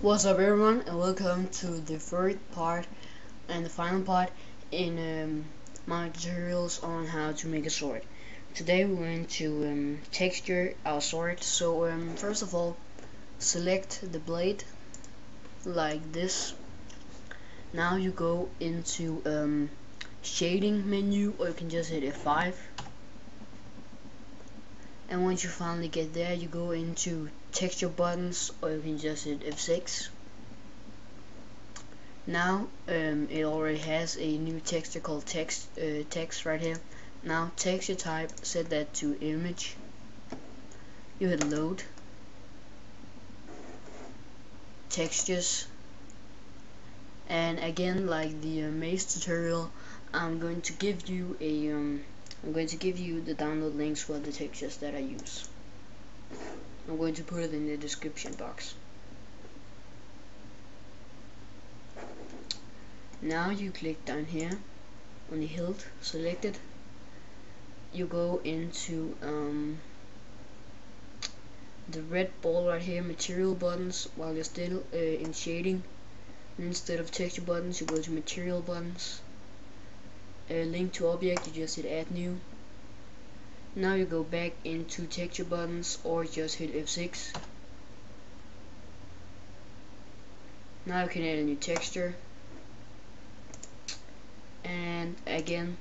What's up everyone, and welcome to the third part and the final part in my tutorials on how to make a sword. Today we're going to texture our sword. So first of all, select the blade like this. Now you go into shading menu, or you can just hit F5. And once you finally get there, you go into texture buttons, or you can just hit F6. Now it already has a new texture called text right here. Now texture type, set that to image. You hit load, textures, and again, like the maze tutorial, I'm going to give you the download links for the textures that I use. I'm going to put it in the description box. Now you click down here on the hilt, select it. You go into the red ball right here, material buttons, while you're still in shading. And instead of texture buttons, you go to material buttons. Link to object, you just hit add new. Now you go back into texture buttons, or just hit F6. Now you can add a new texture. And again,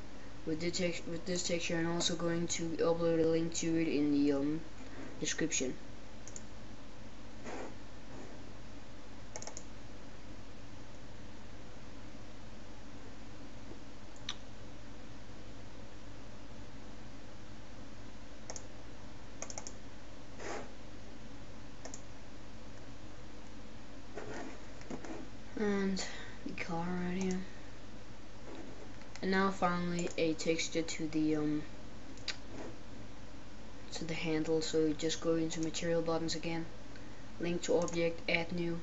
with this texture, I'm also going to upload a link to it in the description. And the car right here. And now finally a texture to the handle. So you just go into material buttons again, link to object, add new,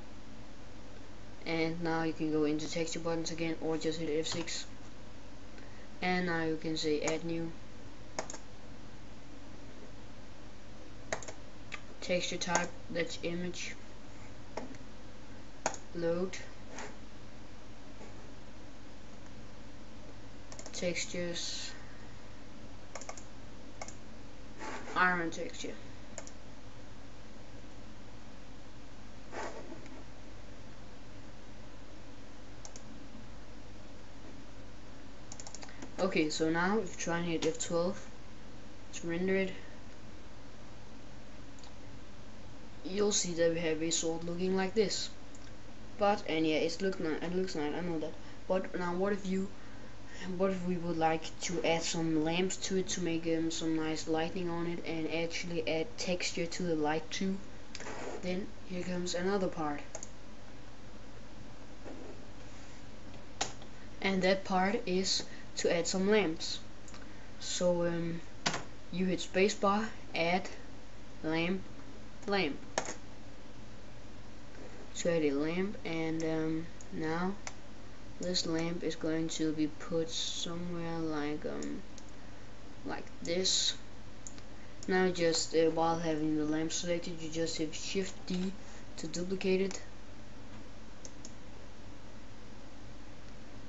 and now you can go into texture buttons again, or just hit F6. And now you can say add new, texture type, that's image, load, textures, iron texture. Okay, so now if you try and hit F12 to render it, you'll see that we have a sword looking like this. And yeah, it looks nice, I know that. But now what if we would like to add some lamps to it to make some nice lighting on it, and actually add texture to the light too? Then here comes another part, and that part is to add some lamps. So you hit spacebar, add lamp, to add a lamp. And now this lamp is going to be put somewhere like this. Now just while having the lamp selected, you just hit Shift D to duplicate it,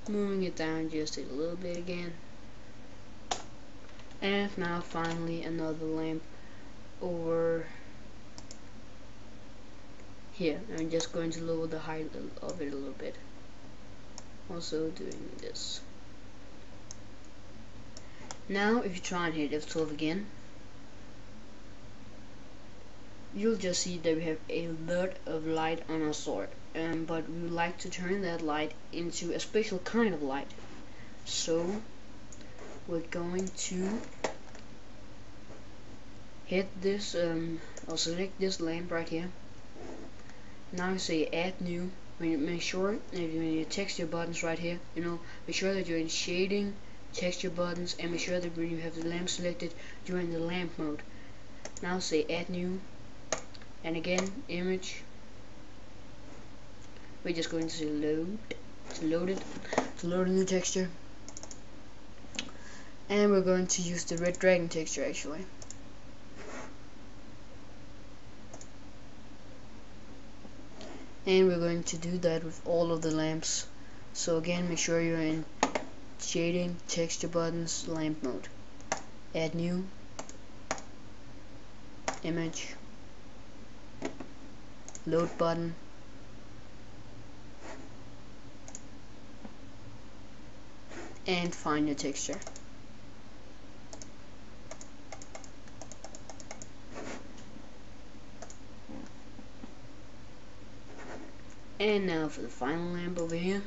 moving it down just a little bit again. And now finally another lamp over here. I'm just going to lower the height of it a little bit, also doing this. Now if you try and hit F12 again, you'll just see that we have a lot of light on our sword, but we would like to turn that light into a special kind of light. So we're going to hit this or select this lamp right here. Now you say add new. Make sure if you're in your texture buttons right here, make sure that you're in shading, texture buttons, and make sure that when you have the lamp selected, you're in the lamp mode. Now say add new, and again image. We're just going to say load a new texture, and we're going to use the red dragon texture actually. and we're going to do that with all of the lamps. So again, make sure you're in shading, texture buttons, lamp mode. Add new, image, load button, and find your texture. And now for the final lamp over here.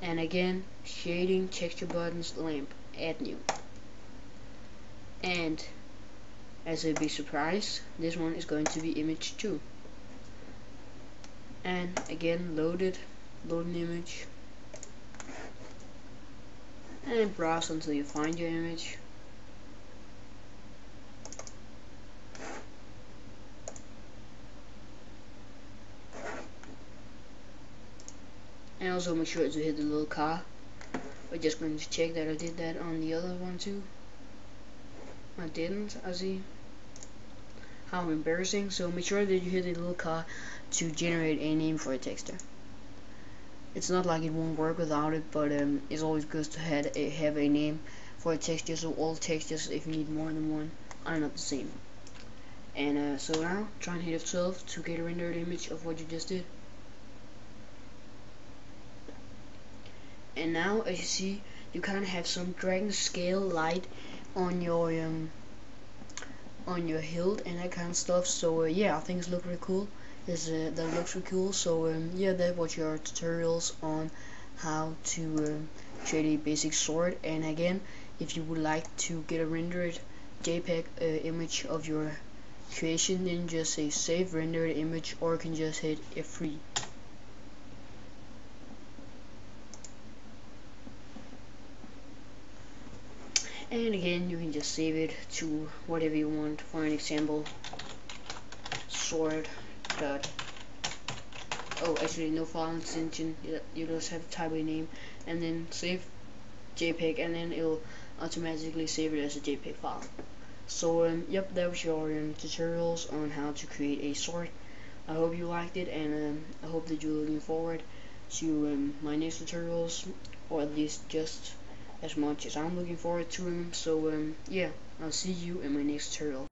And again, shading, texture buttons, lamp, add new. And as a big surprise, this one is going to be image 2. And again, load an image, and browse until you find your image. And also make sure to hit the little car. We're just going to check that I did that on the other one too. I didn't, I see. How embarrassing. So make sure that you hit the little car to generate a name for a texture. It's not like it won't work without it, but it's always good to have a name for a texture, so all textures, if you need more than one, are not the same. And so now, try and hit F12 to get a rendered image of what you just did. And now, as you see, you kind of have some dragon scale light on your hilt and that kind of stuff. So yeah, I think it looks really cool. That looks really cool. So yeah, that was your tutorials on how to create a basic sword. And again, if you would like to get a rendered JPEG image of your creation, then just say save rendered image, or you can just hit F3. And again, you can just save it to whatever you want. For an example, sword dot, oh actually no file extension, you just have to type a name and then save JPEG, and then it'll automatically save it as a JPEG file. So yep, that was your tutorials on how to create a sword. I hope you liked it, and I hope that you're looking forward to my next tutorials, or at least just as much as I'm looking forward to them. So yeah, I'll see you in my next tutorial.